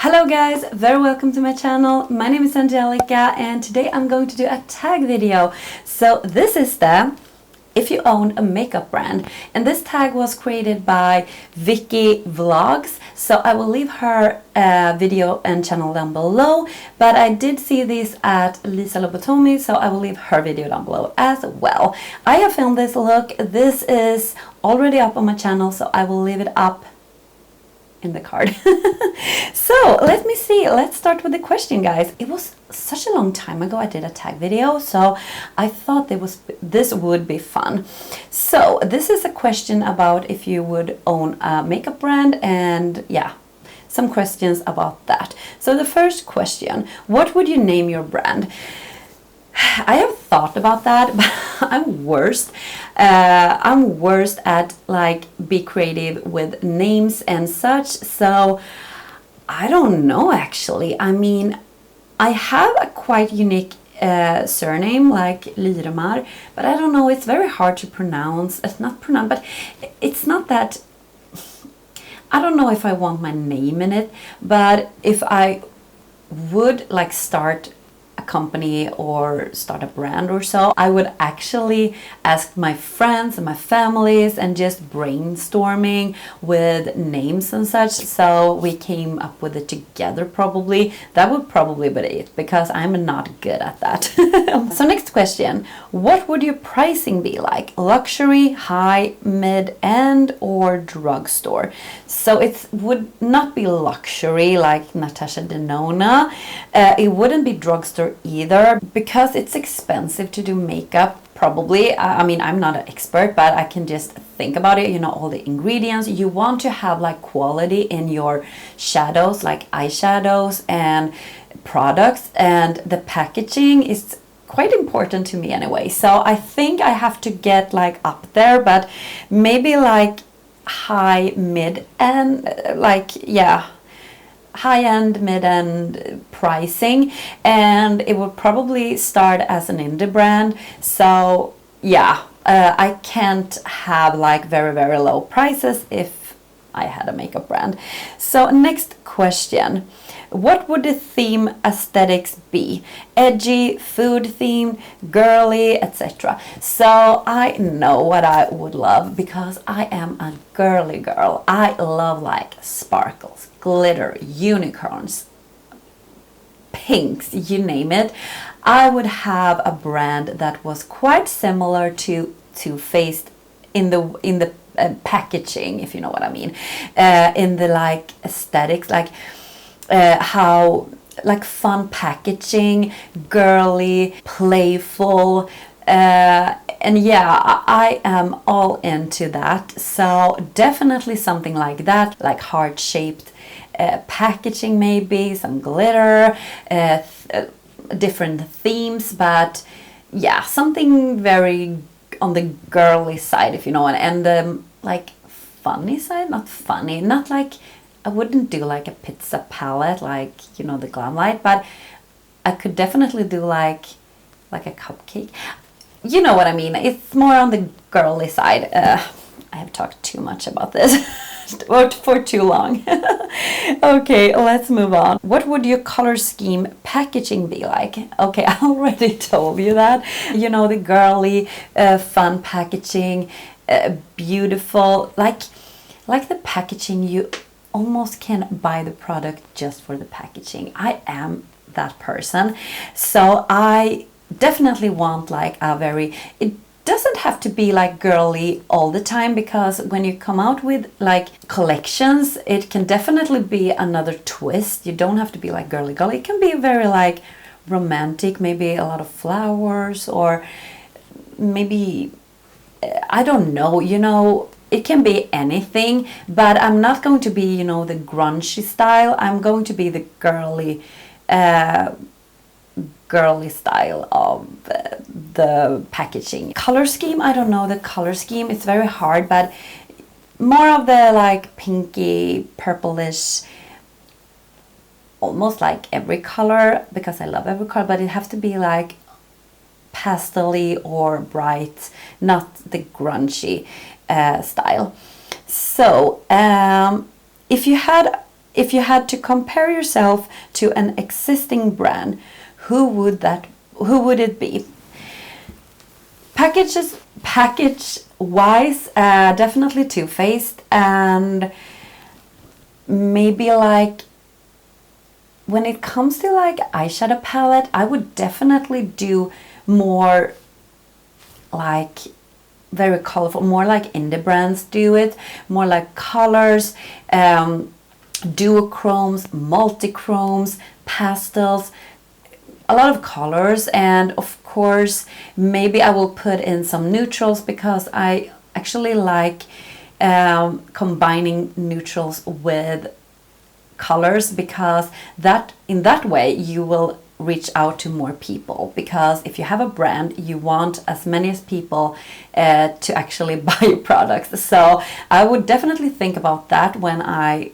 Hello guys, very welcome to my channel. My name is Angelica and today I'm going to do a tag video. So this is the if you own a makeup brand, and this tag was created by Vicky Vlogs, so I will leave her video and channel down below, but I did see this at Lisa Lobotomy, so I will leave her video down below as well. I have filmed this look. This is already up on my channel, so I will leave it up in the card. So let me see, let's start with the question, guys. It was such a long time ago I did a tag video, so I thought this would be fun. So this is a question about if you would own a makeup brand, and yeah, some questions about that. So the first question, what would you name your brand? I have thought about that, but I'm worst. I'm worst at like be creative with names and such. So I don't know actually. I mean, I have a quite unique surname like Lirmar, but I don't know. It's very hard to pronounce. It's not pronounced, but it's not that. I don't know if I want my name in it, but if I would like start a company or start a brand or so, I would actually ask my friends and my families and just brainstorming with names and such, so we came up with it together. Probably that would probably be it, because I'm not good at that. So next question, what would your pricing be like? Luxury, high, mid-end, or drugstore? So it would not be luxury like Natasha Denona. It wouldn't be drugstore either, because it's expensive to do makeup. Probably, I mean, I'm not an expert, but I can just think about it. You know, all the ingredients. You want to have like quality in your shadows, like eyeshadows and products, and the packaging is quite important to me anyway. So I think I have to get like up there, but maybe like high, mid, and like, yeah, high-end, mid-end pricing, and it would probably start as an indie brand. So yeah, I can't have like very low prices if I had a makeup brand. So next question, what would the theme aesthetics be? Edgy, food themed, girly, etc. So I know what I would love, because I am a girly girl. I love like sparkles, glitter, unicorns, pinks, you name it. I would have a brand that was quite similar to Too Faced in the packaging, if you know what I mean, in the like aesthetics, like how like fun packaging, girly, playful, and yeah, I am all into that. So definitely something like that, like heart-shaped packaging, maybe some glitter, different themes, but yeah, something very on the girly side, if you know, and the like funny side, not funny, not like, I wouldn't do like a pizza palette, like, you know, the glam light, but I could definitely do like a cupcake. You know what I mean? It's more on the girly side. I have talked too much about this for too long. Okay, let's move on. What would your color scheme packaging be like? Okay, I already told you that. You know, the girly, fun packaging, beautiful, like the packaging you almost can buy the product just for the packaging. I am that person. So I definitely want like a very, it doesn't have to be like girly all the time, because when you come out with like collections, it can definitely be another twist. You don't have to be like girly. It can be very like romantic, maybe a lot of flowers, or maybe, I don't know, you know, it can be anything, but I'm not going to be, you know, the grungy style. I'm going to be the girly style of the packaging. Color scheme, I don't know the color scheme. It's very hard, but more of the like pinky, purplish, almost like every color, because I love every color, but it has to be like pastel-y or bright, not the grungy style. So if you had if you had to compare yourself to an existing brand, who would it be? Package wise, definitely Too Faced, and maybe like when it comes to like eyeshadow palette, I would definitely do more like very colorful, more like indie brands do it, more like colors, duochromes, multichromes, pastels, a lot of colors, and of course maybe I will put in some neutrals because I actually like combining neutrals with colors, because that in that way you will reach out to more people, because if you have a brand you want as many as people to actually buy your products. So I would definitely think about that when I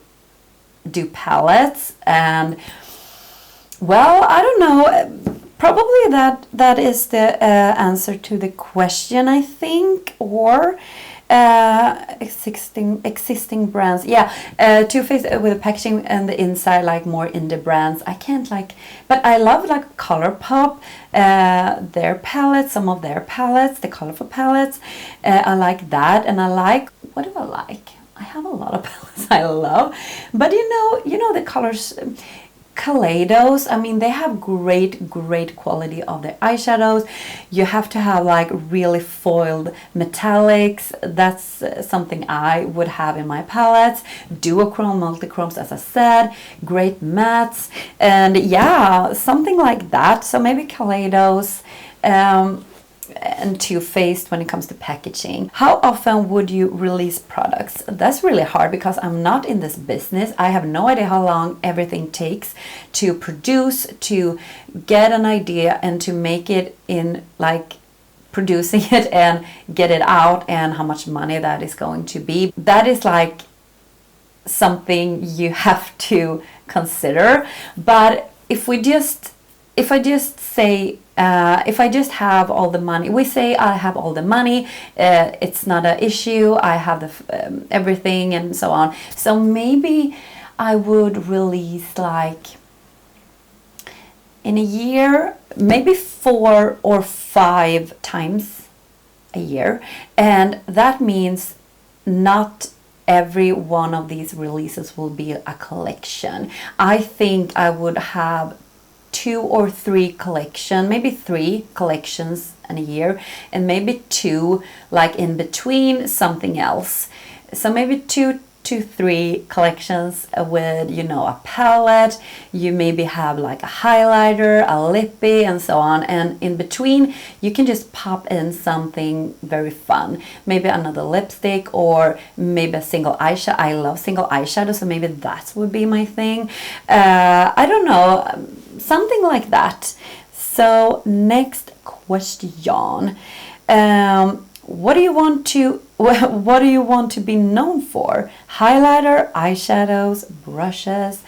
do palettes. And well, I don't know, probably that is the answer to the question, I think. Or existing brands, yeah. Too Faced with the packaging and the inside like more indie brands. I can't like, but I love like Colourpop, their palettes, some of their palettes, the colorful palettes. I like that, and I like, what do I like? I have a lot of palettes I love, but you know the colors. Kaleidos, I mean, they have great quality of their eyeshadows. You have to have like really foiled metallics. That's something I would have in my palettes. Duochrome, multichromes, as I said, great mattes, and yeah, something like that. So maybe Kaleidos, and Too Faced when it comes to packaging. How often would you release products? That's really hard because I'm not in this business. I have no idea how long everything takes to produce, to get an idea and to make it in, like producing it and get it out, and how much money that is going to be. That is like something you have to consider. But if I just say, if I just have all the money, we say I have all the money, it's not an issue, I have the everything and so on. So maybe I would release like in a year, maybe 4 or 5 times a year. And that means not every one of these releases will be a collection. I think I would have 2 or 3 collection, maybe 3 collections in a year, and maybe 2 like in between something else. So maybe 2 to 3 collections with, you know, a palette. You maybe have like a highlighter, a lippy, and so on, and in between you can just pop in something very fun, maybe another lipstick, or maybe a single eyeshadow. I love single eyeshadow, so maybe that would be my thing. I don't know, something like that. So next question, what do you want to be known for? Highlighter, eyeshadows, brushes?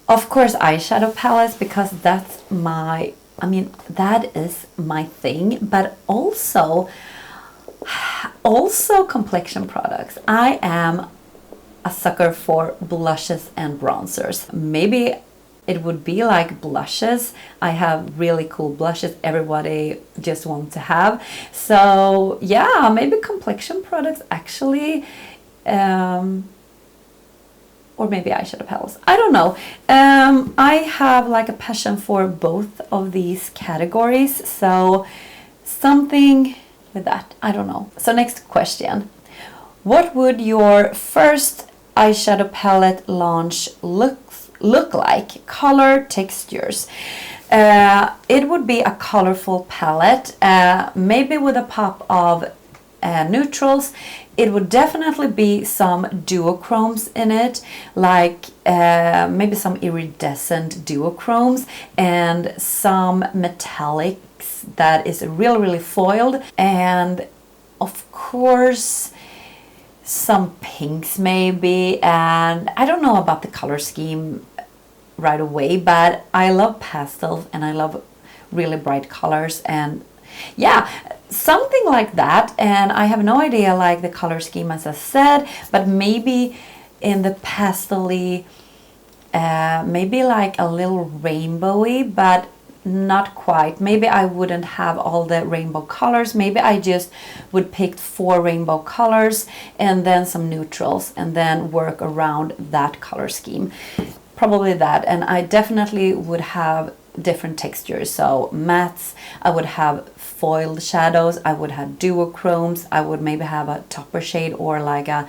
Of course eyeshadow palettes, because that's my, I mean, that is my thing. But also complexion products. I am a sucker for blushes and bronzers. Maybe it would be like blushes. I have really cool blushes everybody just wants to have. So yeah, maybe complexion products actually, or maybe eyeshadow palettes. I don't know. I have like a passion for both of these categories. So something with that, I don't know. So next question. What would your first eyeshadow palette launch look like? Color, textures. It would be a colorful palette, maybe with a pop of neutrals. It would definitely be some duochromes in it, like maybe some iridescent duochromes, and some metallics that is really foiled, and of course some pinks maybe. And I don't know about the color scheme right away, but I love pastels and I love really bright colors, and yeah, something like that. And I have no idea like the color scheme, as I said, but maybe in the pastel-y, maybe like a little rainbowy, but not quite. Maybe I wouldn't have all the rainbow colors. Maybe I just would pick 4 rainbow colors and then some neutrals and then work around that color scheme. Probably that. And I definitely would have different textures. So mattes, I would have foiled shadows, I would have duochromes, I would maybe have a topper shade or like a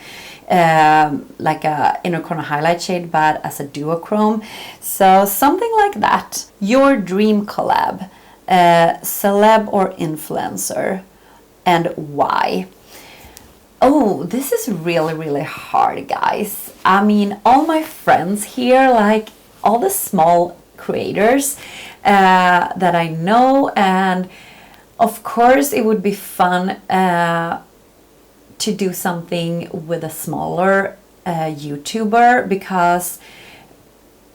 inner corner highlight shade, but as a duochrome. So something like that. Your dream collab, celeb or influencer, and why? Oh, this is really, really hard, guys. I mean, all my friends here, like all the small creators that I know, and of course it would be fun to do something with a smaller YouTuber, because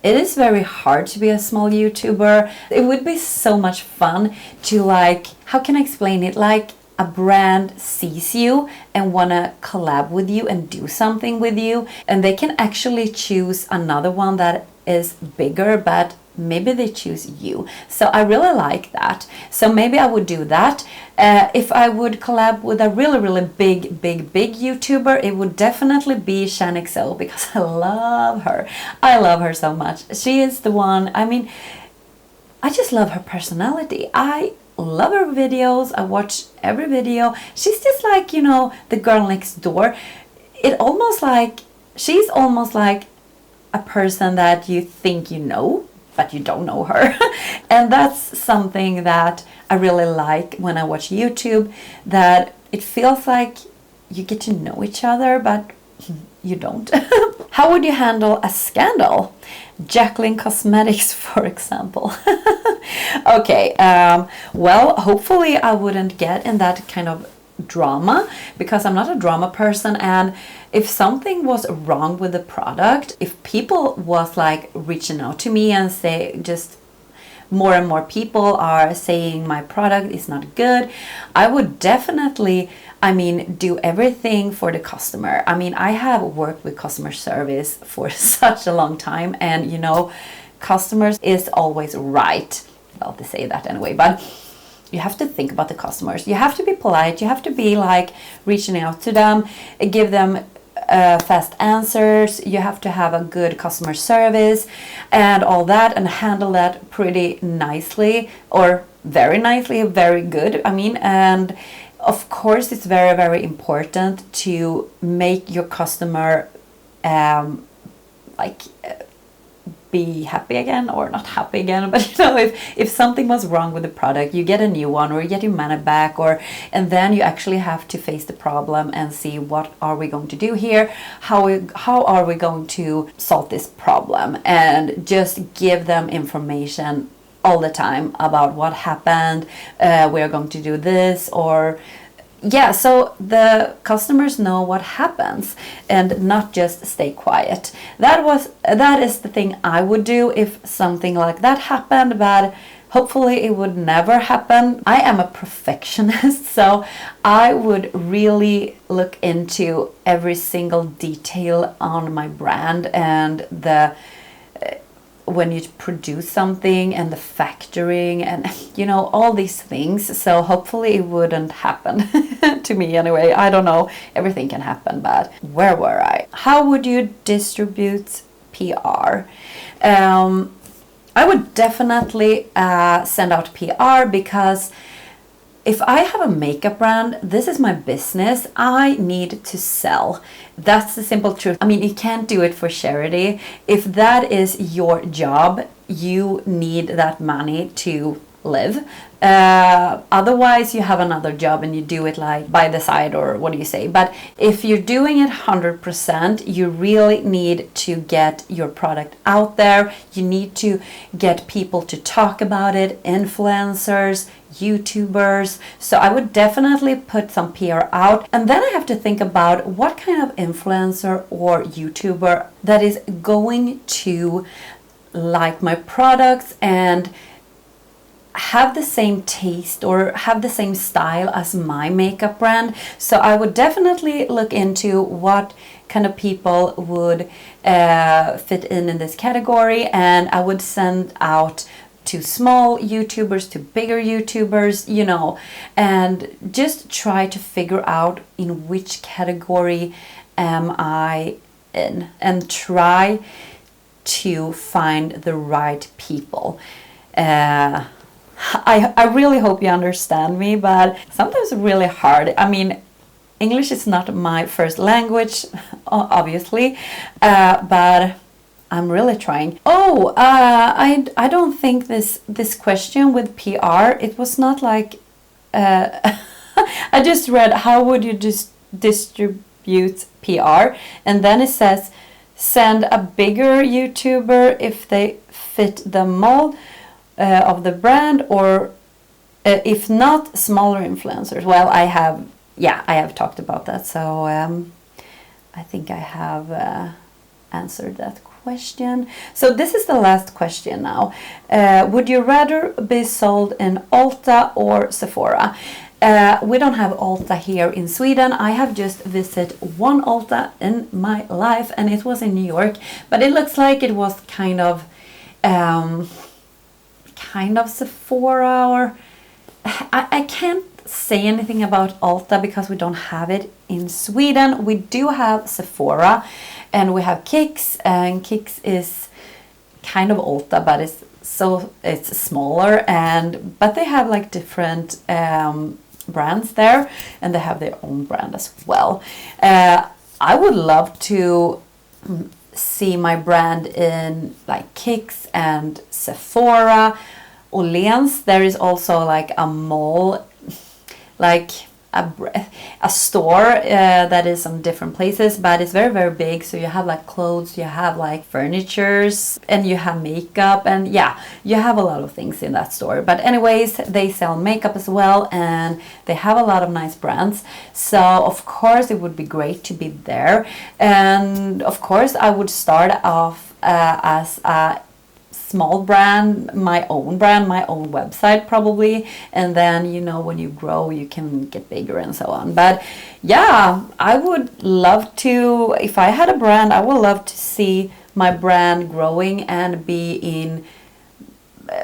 it is very hard to be a small YouTuber. It would be so much fun to, like, how can I explain it, like a brand sees you and wanna collab with you and do something with you, and they can actually choose another one that is bigger, but maybe they choose you. So I really like that. So maybe I would do that. If I would collab with a really, really big YouTuber, it would definitely be shanyxo, because I love her. I love her so much. She is the one, I mean, I just love her personality. I love her videos. I watch every video. She's just like, you know, the girl next door. It almost like, she's almost like a person that you think you know, but you don't know her. And that's something that I really like when I watch YouTube, that it feels like you get to know each other, but you don't. How would you handle a scandal? Jaclyn Cosmetics, for example. Okay, well, hopefully I wouldn't get in that kind of drama, because I'm not a drama person, and if something was wrong with the product, if people was like reaching out to me and say, just more and more people are saying my product is not good, I would definitely, I mean, do everything for the customer. I mean, I have worked with customer service for such a long time, and you know, customers is always right. Well, they say that anyway, but you have to think about the customers. You have to be polite. You have to be like reaching out to them, give them fast answers. You have to have a good customer service and all that, and handle that pretty nicely, or very nicely, very good. I mean, and of course, it's very, very important to make your customer be happy again, or not happy again, but you know, if something was wrong with the product, you get a new one, or you get your money back, or and then you actually have to face the problem and see, what are we going to do here, how are we going to solve this problem, and just give them information all the time about what happened, we are going to do this, or yeah, so the customers know what happens, and not just stay quiet. That is the thing I would do if something like that happened, but hopefully it would never happen. I am a perfectionist, so I would really look into every single detail on my brand, and the when you produce something, and the factoring, and you know, all these things. So hopefully it wouldn't happen to me anyway. I don't know, everything can happen, but where were I? How would you distribute PR? I would definitely send out PR, because if I have a makeup brand, this is my business, I need to sell. That's the simple truth. I mean, you can't do it for charity. If that is your job, you need that money to live. Otherwise, you have another job and you do it like by the side, or what do you say? But if you're doing it 100%, you really need to get your product out there. You need to get people to talk about it, influencers, YouTubers. So I would definitely put some PR out, and then I have to think about what kind of influencer or YouTuber that is going to like my products and have the same taste or have the same style as my makeup brand. So I would definitely look into what kind of people would fit in this category, and I would send out to small YouTubers, to bigger YouTubers, you know, and just try to figure out in which category am I in, and try to find the right people. I really hope you understand me, but sometimes it's really hard. I mean, English is not my first language, obviously, but I'm really trying. Oh, I don't think this question with PR, it was not like, I just read how would you distribute PR, and then it says send a bigger YouTuber if they fit the mold of the brand, or if not, smaller influencers. Well, I have talked about that, so I think I have answered that question. So this is the last question now. Would you rather be sold in Ulta or Sephora? We don't have Ulta here in Sweden. I have just visited one Ulta in my life, and it was in New York, but it looks like it was kind of Sephora, or I can't say anything about Ulta because we don't have it in Sweden. We do have Sephora, and we have Kicks, and Kicks is kind of Ulta, but it's smaller, but they have like different brands there, and they have their own brand as well. I would love to see my brand in like Kicks and Sephora. Åhléns, there is also like a mall, like a store that is on different places, but it's very, very big. So you have like clothes, you have like furnitures, and you have makeup, and yeah, you have a lot of things in that store. But anyways, they sell makeup as well, and they have a lot of nice brands. So of course it would be great to be there, and of course I would start off as a small brand, my own website probably, and then, you know, when you grow you can get bigger and so on. But yeah, I would love to, if I had a brand, I would love to see my brand growing and be in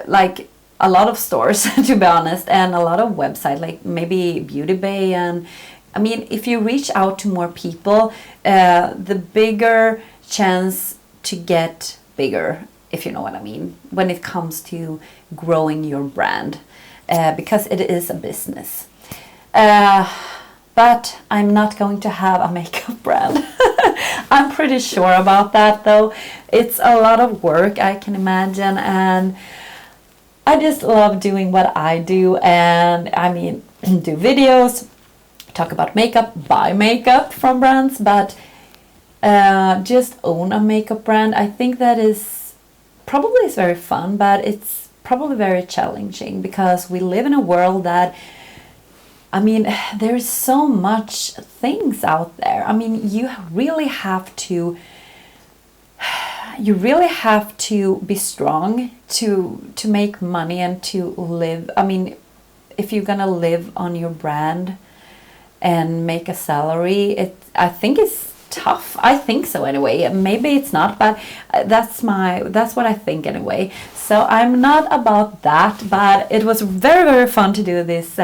like a lot of stores to be honest, and a lot of websites, like maybe Beauty Bay. And I mean, if you reach out to more people, the bigger chance to get bigger, if you know what I mean, when it comes to growing your brand, because it is a business. But I'm not going to have a makeup brand. I'm pretty sure about that though. It's a lot of work, I can imagine, and I just love doing what I do, and I mean, do videos, talk about makeup, buy makeup from brands, but just own a makeup brand, I think that is probably is very fun, but it's probably very challenging because we live in a world that, I mean, there's so much things out there. I mean, you really have to be strong to make money and to live. I mean, if you're gonna live on your brand and make a salary, I think it's tough. I think so anyway. Maybe it's not, but that's what I think anyway. So I'm not about that, but it was very, very fun to do this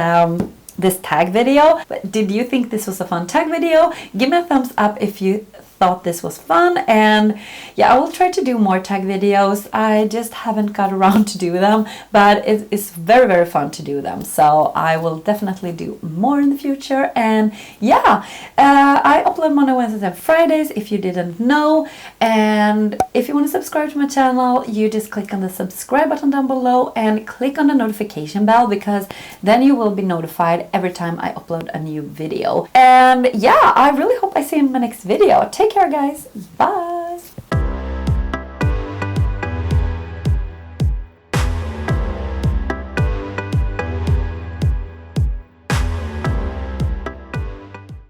this tag video. But did you think this was a fun tag video? Give me a thumbs up if you thought this was fun, and yeah, I will try to do more tag videos. I just haven't got around to do them, but it's very, very fun to do them, so I will definitely do more in the future. And yeah, I upload Monday, Wednesdays and Fridays if you didn't know, and if you want to subscribe to my channel, you just click on the subscribe button down below and click on the notification bell, because then you will be notified every time I upload a new video. And yeah, I really hope I see you in my next video. Take care, guys. Bye.